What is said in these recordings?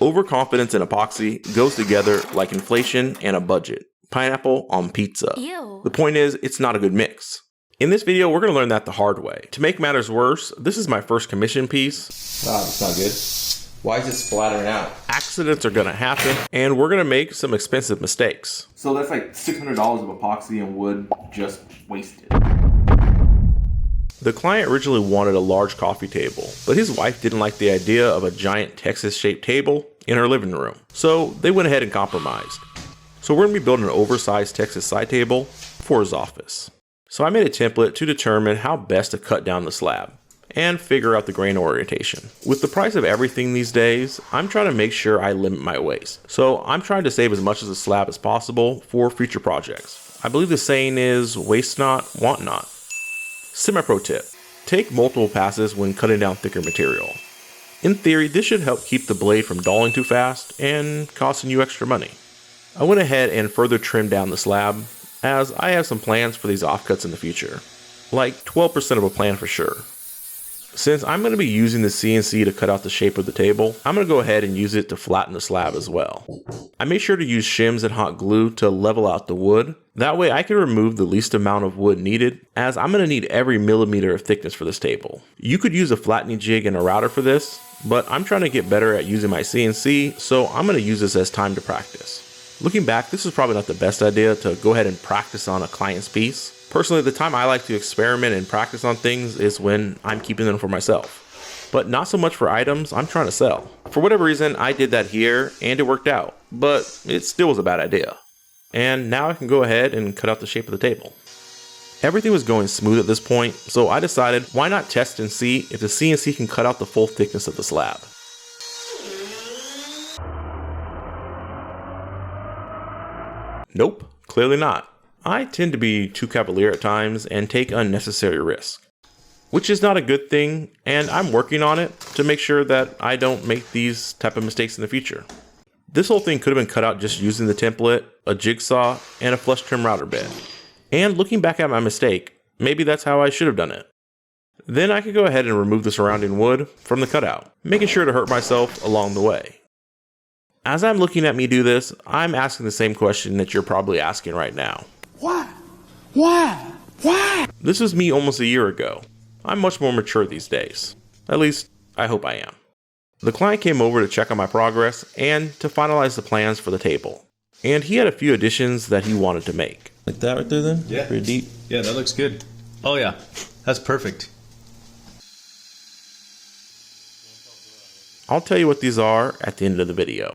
Overconfidence and epoxy goes together like inflation and a budget. Pineapple on pizza. Ew. The point is, it's not a good mix. In this video, we're going to learn that the hard way. To make matters worse, this is my first commission piece. Wow, that's not good. Why is it splattering out? Accidents are going to happen, and we're going to make some expensive mistakes. So that's like $600 of epoxy and wood just wasted. The client originally wanted a large coffee table, but his wife didn't like the idea of a giant Texas-shaped table in her living room, so they went ahead and compromised. So we're going to be building an oversized Texas side table for his office. So I made a template to determine how best to cut down the slab and figure out the grain orientation. With the price of everything these days, I'm trying to make sure I limit my waste. So I'm trying to save as much of the slab as possible for future projects. I believe the saying is, waste not, want not. Semi-pro tip, take multiple passes when cutting down thicker material. In theory, this should help keep the blade from dulling too fast and costing you extra money. I went ahead and further trimmed down the slab, as I have some plans for these offcuts in the future. Like 12% of a plan for sure. Since I'm going to be using the CNC to cut out the shape of the table, I'm going to go ahead and use it to flatten the slab as well. I made sure to use shims and hot glue to level out the wood. That way I can remove the least amount of wood needed, as I'm going to need every millimeter of thickness for this table. You could use a flattening jig and a router for this, but I'm trying to get better at using my CNC, so I'm going to use this as time to practice. Looking back, this is probably not the best idea to go ahead and practice on a client's piece. Personally, the time I like to experiment and practice on things is when I'm keeping them for myself. But not so much for items I'm trying to sell. For whatever reason, I did that here and it worked out, but it still was a bad idea. And now I can go ahead and cut out the shape of the table. Everything was going smooth at this point, so I decided why not test and see if the CNC can cut out the full thickness of the slab. Nope, clearly not. I tend to be too cavalier at times and take unnecessary risks, which is not a good thing, and I'm working on it to make sure that I don't make these type of mistakes in the future. This whole thing could have been cut out just using the template, a jigsaw, and a flush trim router bed. And looking back at my mistake, maybe that's how I should have done it. Then I could go ahead and remove the surrounding wood from the cutout, making sure to hurt myself along the way. As I'm looking at me do this, I'm asking the same question that you're probably asking right now. Why? Why? Why? This was me almost a year ago. I'm much more mature these days. At least, I hope I am. The client came over to check on my progress and to finalize the plans for the table. And he had a few additions that he wanted to make. Like that right there then? Yeah. Pretty deep. Yeah, that looks good. Oh yeah, that's perfect. I'll tell you what these are at the end of the video.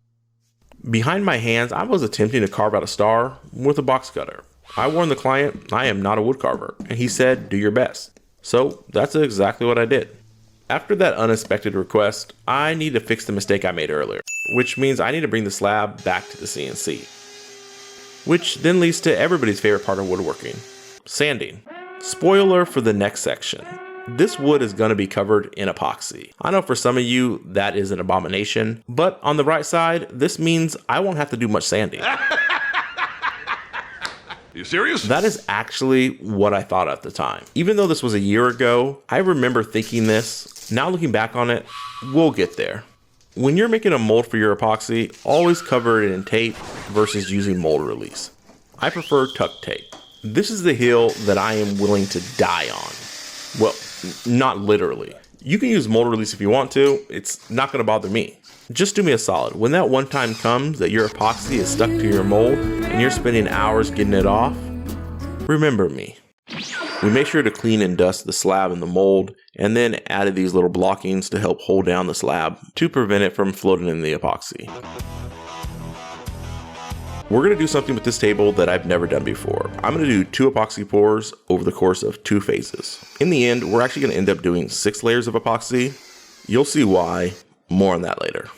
Behind my hands, I was attempting to carve out a star with a box cutter. I warned the client I am not a wood carver, and he said, do your best. So that's exactly what I did. After that unexpected request, I need to fix the mistake I made earlier, which means I need to bring the slab back to the CNC. Which then leads to everybody's favorite part of woodworking, sanding. Spoiler for the next section. This wood is going to be covered in epoxy. I know for some of you that is an abomination, but on the right side, this means I won't have to do much sanding. You serious? That is actually what I thought at the time. Even though this was a year ago, I remember thinking this. Now looking back on it, we'll get there. When you're making a mold for your epoxy, always cover it in tape versus using mold release. I prefer tuck tape. This is the hill that I am willing to die on. Well, not literally. You can use mold release if you want to. It's not going to bother me. Just do me a solid. When that one time comes that your epoxy is stuck to your mold and you're spending hours getting it off, remember me. We make sure to clean and dust the slab and the mold, and then added these little blockings to help hold down the slab to prevent it from floating in the epoxy. We're going to do something with this table that I've never done before. I'm going to do 2 epoxy pours over the course of 2 phases. In the end, we're actually going to end up doing 6 layers of epoxy. You'll see why. More on that later.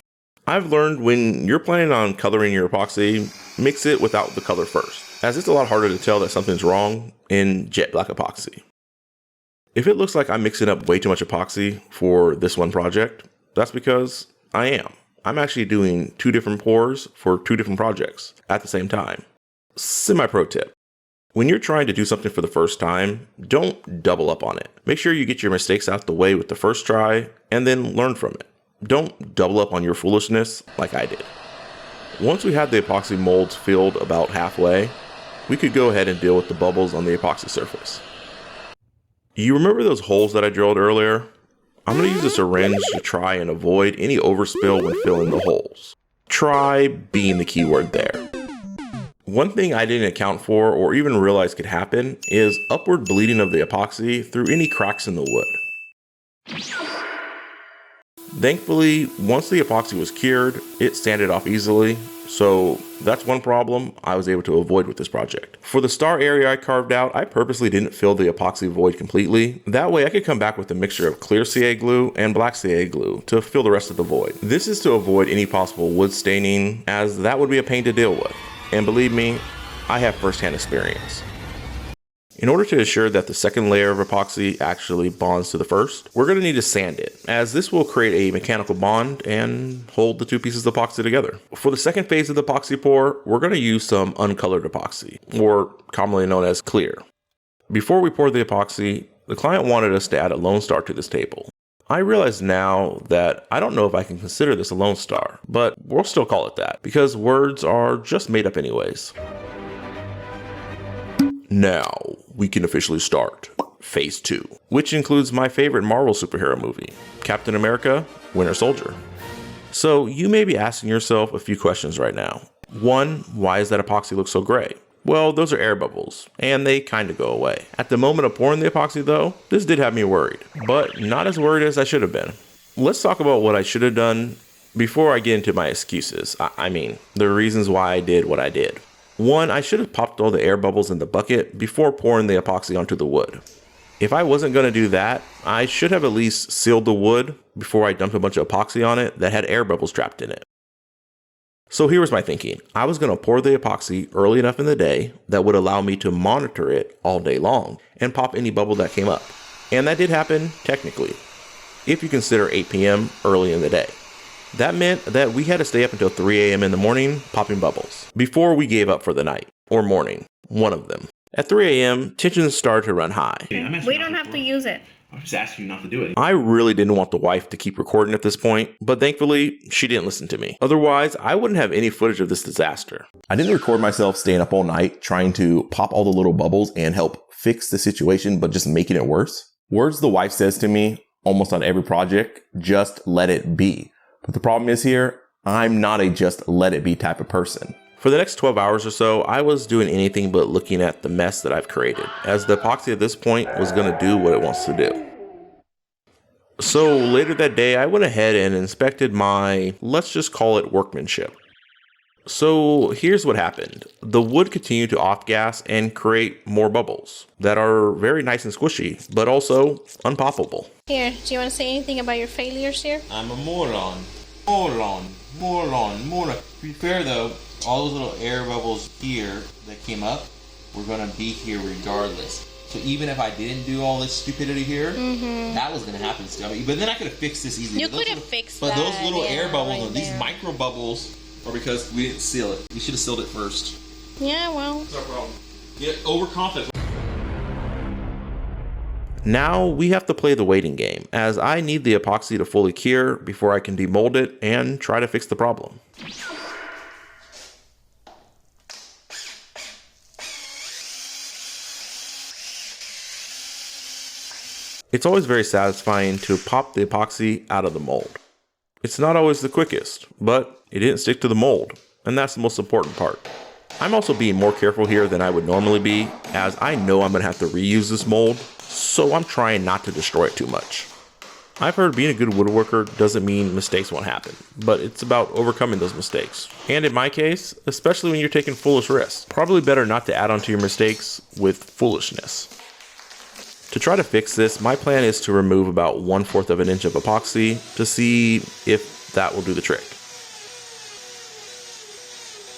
I've learned when you're planning on coloring your epoxy, mix it without the color first, as it's a lot harder to tell that something's wrong in jet black epoxy. If it looks like I'm mixing up way too much epoxy for this one project, that's because I am. I'm actually doing 2 different pours for 2 different projects at the same time. Semi-pro tip. When you're trying to do something for the first time, don't double up on it. Make sure you get your mistakes out the way with the first try and then learn from it. don't double up on your foolishness like I did. Once we had the epoxy molds filled about halfway, we could go ahead and deal with the bubbles on the epoxy surface. You remember those holes that I drilled earlier? I'm going to use a syringe to try and avoid any overspill when filling the holes. Try being the key word there. One thing I didn't account for or even realize could happen is upward bleeding of the epoxy through any cracks in the wood. Thankfully, once the epoxy was cured, it sanded off easily, so that's one problem I was able to avoid with this project. For the star area I carved out, I purposely didn't fill the epoxy void completely. That way I could come back with a mixture of clear CA glue and black CA glue to fill the rest of the void. This is to avoid any possible wood staining, as that would be a pain to deal with. And believe me, I have firsthand experience. In order to ensure that the second layer of epoxy actually bonds to the first, we're going to need to sand it, as this will create a mechanical bond and hold the two pieces of epoxy together. For the second phase of the epoxy pour, we're going to use some uncolored epoxy, or commonly known as clear. Before we pour the epoxy, the client wanted us to add a Lone Star to this table. I realize now that I don't know if I can consider this a Lone Star, but we'll still call it that, because words are just made up anyways. Now, we can officially start Phase 2, which includes my favorite Marvel superhero movie, Captain America: Winter Soldier. So you may be asking yourself a few questions right now. One, why does that epoxy look so gray? Well, those are air bubbles, and they kind of go away. At the moment of pouring the epoxy though, this did have me worried, but not as worried as I should have been. Let's talk about what I should have done before I get into my excuses. I mean, the reasons why I did what I did. One, I should have popped all the air bubbles in the bucket before pouring the epoxy onto the wood. If I wasn't going to do that, I should have at least sealed the wood before I dumped a bunch of epoxy on it that had air bubbles trapped in it. So here was my thinking. I was going to pour the epoxy early enough in the day that would allow me to monitor it all day long and pop any bubble that came up. And that did happen technically, if you consider 8 p.m. early in the day. That meant that we had to stay up until 3 a.m. in the morning popping bubbles before we gave up for the night, or morning, one of them. At 3 a.m., tensions started to run high. We don't have to use it. I'm just asking you not to do it. I really didn't want the wife to keep recording at this point, but thankfully, she didn't listen to me. Otherwise, I wouldn't have any footage of this disaster. I didn't record myself staying up all night trying to pop all the little bubbles and help fix the situation, but just making it worse. Words the wife says to me almost on every project, just let it be. But the problem is here, I'm not a just let it be type of person. For the next 12 hours or so, I was doing anything but looking at the mess that I've created, as the epoxy at this point was going to do what it wants to do. So later that day, I went ahead and inspected my, let's just call it workmanship. So here's what happened. The wood continued to off-gas and create more bubbles that are very nice and squishy, but also unpoppable. Here, do you want to say anything about your failures here? I'm a moron. Moron. To be fair though, all those little air bubbles here that came up were gonna be here regardless. So even if I didn't do all this stupidity here, that was gonna happen still. I mean, but then I could have fixed this easily. You could have fixed that. But those little air bubbles, right these there. micro bubbles, are because we didn't seal it. We should have sealed it first. Yeah, well. That's our problem. Yeah, overconfidence. Now we have to play the waiting game, as I need the epoxy to fully cure before I can demold it and try to fix the problem. It's always very satisfying to pop the epoxy out of the mold. It's not always the quickest, but it didn't stick to the mold, and that's the most important part. I'm also being more careful here than I would normally be, as I know I'm going to have to reuse this mold, so I'm trying not to destroy it too much. I've heard being a good woodworker doesn't mean mistakes won't happen, but it's about overcoming those mistakes. And in my case, especially when you're taking foolish risks, probably better not to add on to your mistakes with foolishness. To try to fix this, my plan is to remove about 1/4 of an inch of epoxy to see if that will do the trick.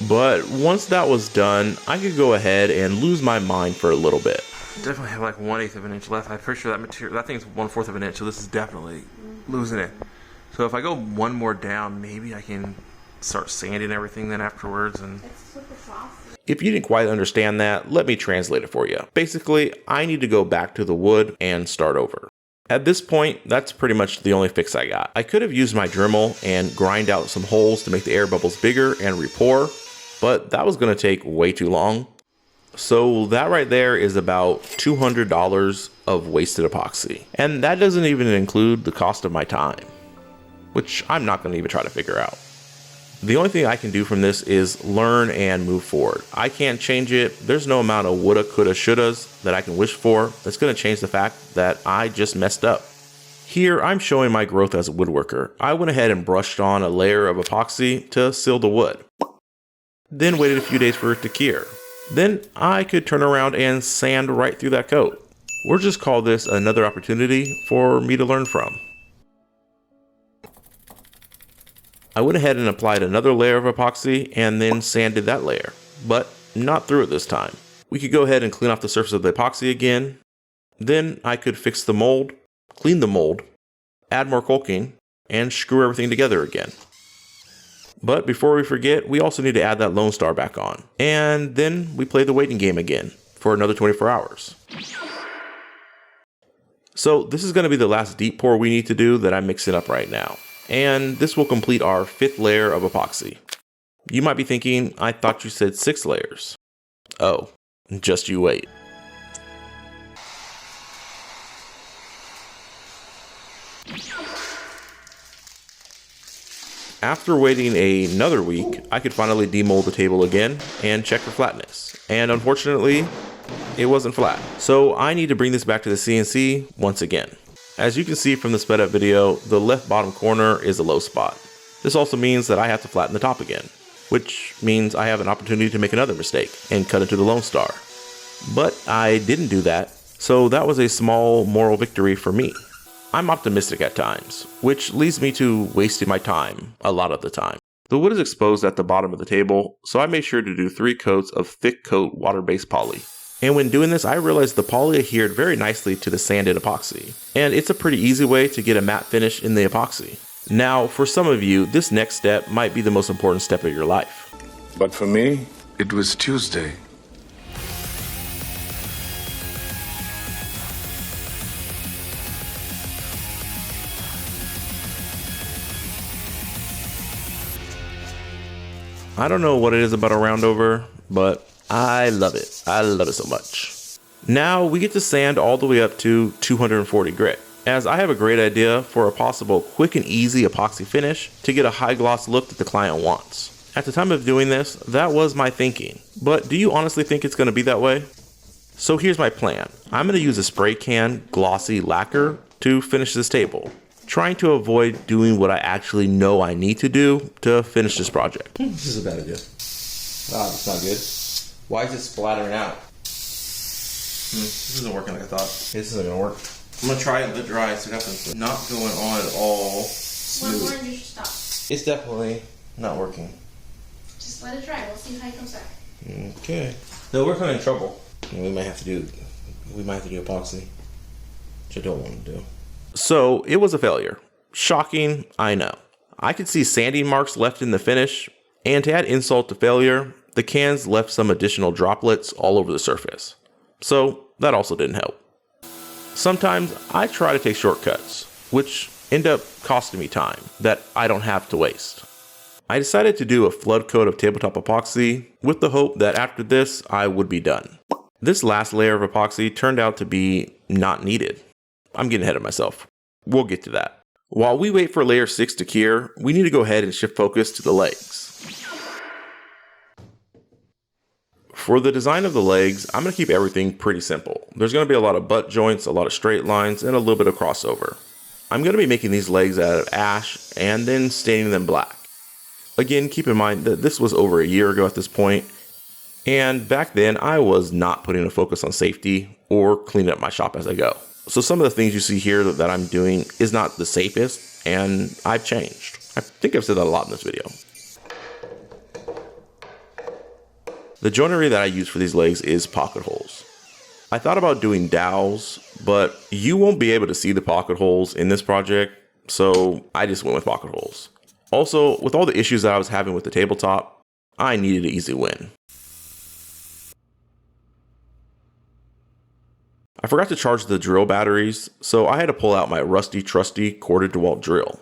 But once that was done, I could go ahead and lose my mind for a little bit. Definitely have like 1/8 of an inch left. I'm pretty sure that material, that thing's 1/4 of an inch, so this is definitely losing it. So if I go one more down, maybe I can start sanding everything then afterwards. And if you didn't quite understand that, let me translate it for you. Basically, I need to go back to the wood and start over. At this point, that's pretty much the only fix I got. I could have used my Dremel and grind out some holes to make the air bubbles bigger and re-pour, but that was going to take way too long. So that right there is about $200 of wasted epoxy. And that doesn't even include the cost of my time, which I'm not going to even try to figure out. The only thing I can do from this is learn and move forward. I can't change it. There's no amount of woulda, coulda, shouldas that I can wish for that's going to change the fact that I just messed up. Here, I'm showing my growth as a woodworker. I went ahead and brushed on a layer of epoxy to seal the wood. Then waited a few days for it to cure. Then I could turn around and sand right through that coat. We'll just call this another opportunity for me to learn from. I went ahead and applied another layer of epoxy and then sanded that layer, but not through it this time. We could go ahead and clean off the surface of the epoxy again. Then I could fix the mold, clean the mold, add more caulking, and screw everything together again. But before we forget, we also need to add that Lone Star back on. And then we play the waiting game again for another 24 hours. So this is going to be the last deep pour we need to do that I'm mixing up right now. And this will complete our 5th layer of epoxy. You might be thinking, I thought you said 6 layers. Oh, just you wait. After waiting another week, I could finally demold the table again and check for flatness. And unfortunately, it wasn't flat. So I need to bring this back to the CNC once again. As you can see from the sped up video, the left bottom corner is a low spot. This also means that I have to flatten the top again, which means I have an opportunity to make another mistake and cut into the Lone Star. But I didn't do that, so that was a small moral victory for me. I'm optimistic at times, which leads me to wasting my time a lot of the time. The wood is exposed at the bottom of the table, so I made sure to do 3 coats of thick coat water-based poly. And when doing this, I realized the poly adhered very nicely to the sanded epoxy. And it's a pretty easy way to get a matte finish in the epoxy. Now, for some of you, this next step might be the most important step of your life. But for me, it was Tuesday. I don't know what it is about a roundover, but I love it. I love it so much. Now we get to sand all the way up to 240 grit, as I have a great idea for a possible quick and easy epoxy finish to get a high gloss look that the client wants. At the time of doing this, that was my thinking, but do you honestly think it's going to be that way? So here's my plan. I'm going to use a spray can glossy lacquer to finish this table, trying to avoid doing what I actually know I need to do to finish this project. This is a bad idea. Ah, that's not good. Why is it splattering out? This isn't working like I thought. This isn't gonna work. I'm going to try it let dry so nothing's not going on at all. One more and you should stop. It's definitely not working. Just let it dry. We'll see how it comes back. Okay. No, we're kind of in trouble. We might have to do epoxy, which I don't want to do. So it was a failure. Shocking, I know. I could see sanding marks left in the finish, and to add insult to failure, the cans left some additional droplets all over the surface. So that also didn't help. Sometimes I try to take shortcuts, which end up costing me time that I don't have to waste. I decided to do a flood coat of tabletop epoxy with the hope that after this I would be done. This last layer of epoxy turned out to be not needed. I'm getting ahead of myself. We'll get to that. While we wait for layer 6 to cure, we need to go ahead and shift focus to the legs. For the design of the legs, I'm going to keep everything pretty simple. There's going to be a lot of butt joints, a lot of straight lines, and a little bit of crossover. I'm going to be making these legs out of ash and then staining them black. Again, keep in mind that this was over a year ago at this point, and back then I was not putting a focus on safety or cleaning up my shop as I go. So some of the things you see here that I'm doing is not the safest, and I've changed. I think I've said that a lot in this video. The joinery that I use for these legs is pocket holes. I thought about doing dowels, but you won't be able to see the pocket holes in this project, so I just went with pocket holes. Also, with all the issues that I was having with the tabletop, I needed an easy win. I forgot to charge the drill batteries, so I had to pull out my rusty trusty corded DeWalt drill.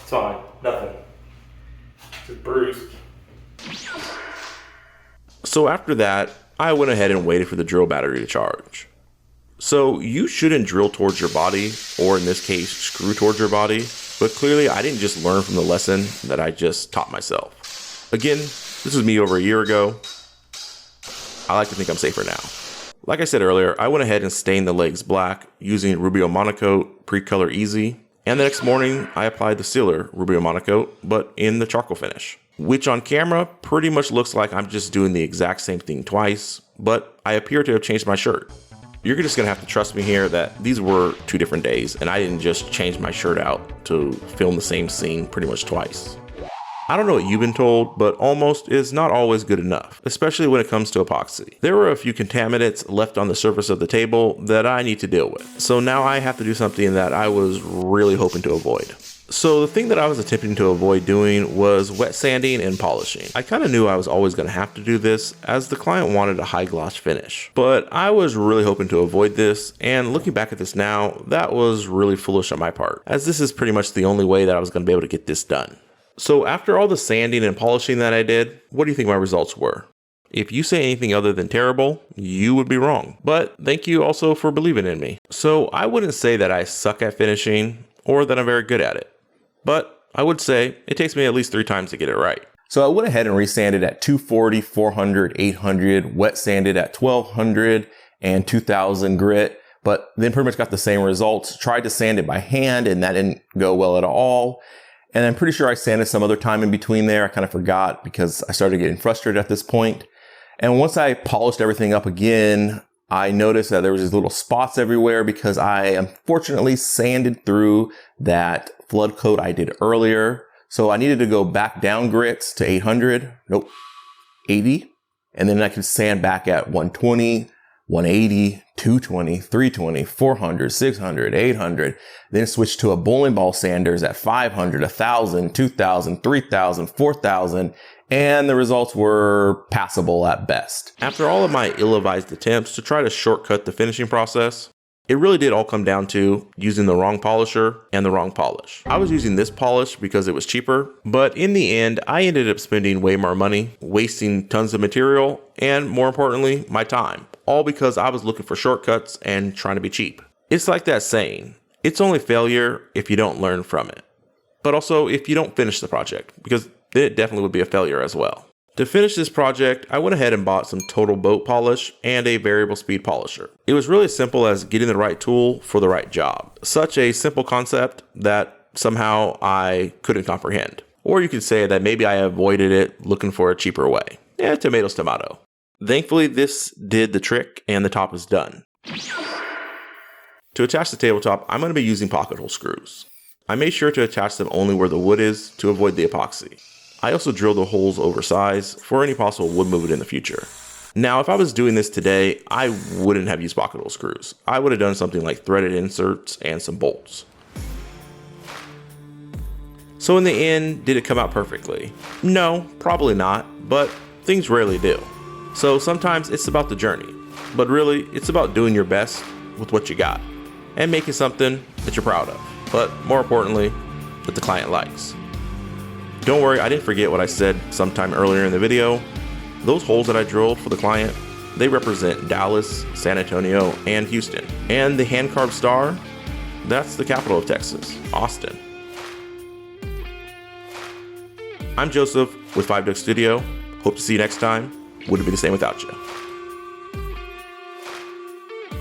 It's fine. Nothing. Just bruised. So after that, I went ahead and waited for the drill battery to charge. So you shouldn't drill towards your body, or in this case, screw towards your body, but clearly I didn't just learn from the lesson that I just taught myself. Again, this was me over a year ago. I like to think I'm safer now. Like I said earlier, I went ahead and stained the legs black using Rubio Monocoat Pre-Color Easy, and the next morning I applied the sealer Rubio Monocoat, but in the charcoal finish, which on camera pretty much looks like I'm just doing the exact same thing twice, but I appear to have changed my shirt. You're just gonna have to trust me here that these were 2 different days and I didn't just change my shirt out to film the same scene pretty much twice. I don't know what you've been told, but almost is not always good enough, especially when it comes to epoxy. There were a few contaminants left on the surface of the table that I need to deal with. So now I have to do something that I was really hoping to avoid. So the thing that I was attempting to avoid doing was wet sanding and polishing. I kind of knew I was always going to have to do this as the client wanted a high gloss finish. But I was really hoping to avoid this, and looking back at this now, that was really foolish on my part, as this is pretty much the only way that I was going to be able to get this done. So after all the sanding and polishing that I did, what do you think my results were? If you say anything other than terrible, you would be wrong. But thank you also for believing in me. So I wouldn't say that I suck at finishing or that I'm very good at it. But I would say it takes me at least 3 times to get it right. So I went ahead and resanded at 240, 400, 800, wet sanded at 1200 and 2000 grit, but then pretty much got the same results. Tried to sand it by hand and that didn't go well at all. And I'm pretty sure I sanded some other time in between there. I kind of forgot because I started getting frustrated at this point. And once I polished everything up again, I noticed that there was these little spots everywhere because I unfortunately sanded through that flood coat I did earlier. So I needed to go back down grits to 800, 80. And then I could sand back at 120, 180, 220, 320, 400, 600, 800. Then switch to a bowling ball sanders at 500, 1000, 2000, 3000, 4000. And the results were passable at best. After all of my ill-advised attempts to try to shortcut the finishing process, it really did all come down to using the wrong polisher and the wrong polish. I was using this polish because it was cheaper, but in the end, I ended up spending way more money, wasting tons of material, and more importantly, my time, all because I was looking for shortcuts and trying to be cheap. It's like that saying, it's only failure if you don't learn from it, but also if you don't finish the project, because it definitely would be a failure as well. To finish this project, I went ahead and bought some total boat polish and a variable speed polisher. It was really as simple as getting the right tool for the right job. Such a simple concept that somehow I couldn't comprehend. Or you could say that maybe I avoided it looking for a cheaper way. Yeah, tomatoes, tomato. Thankfully, this did the trick and the top is done. To attach the tabletop, I'm going to be using pocket hole screws. I made sure to attach them only where the wood is to avoid the epoxy. I also drilled the holes oversized for any possible wood movement in the future. Now, if I was doing this today, I wouldn't have used pocket hole screws. I would have done something like threaded inserts and some bolts. So in the end, did it come out perfectly? No, probably not, but things rarely do. So sometimes it's about the journey, but really it's about doing your best with what you got and making something that you're proud of, but more importantly, that the client likes. Don't worry, I didn't forget what I said sometime earlier in the video. Those holes that I drilled for the client, they represent Dallas, San Antonio, and Houston. And the hand-carved star, that's the capital of Texas, Austin. I'm Joseph with 5 Duck Studio. Hope to see you next time. Wouldn't be the same without you.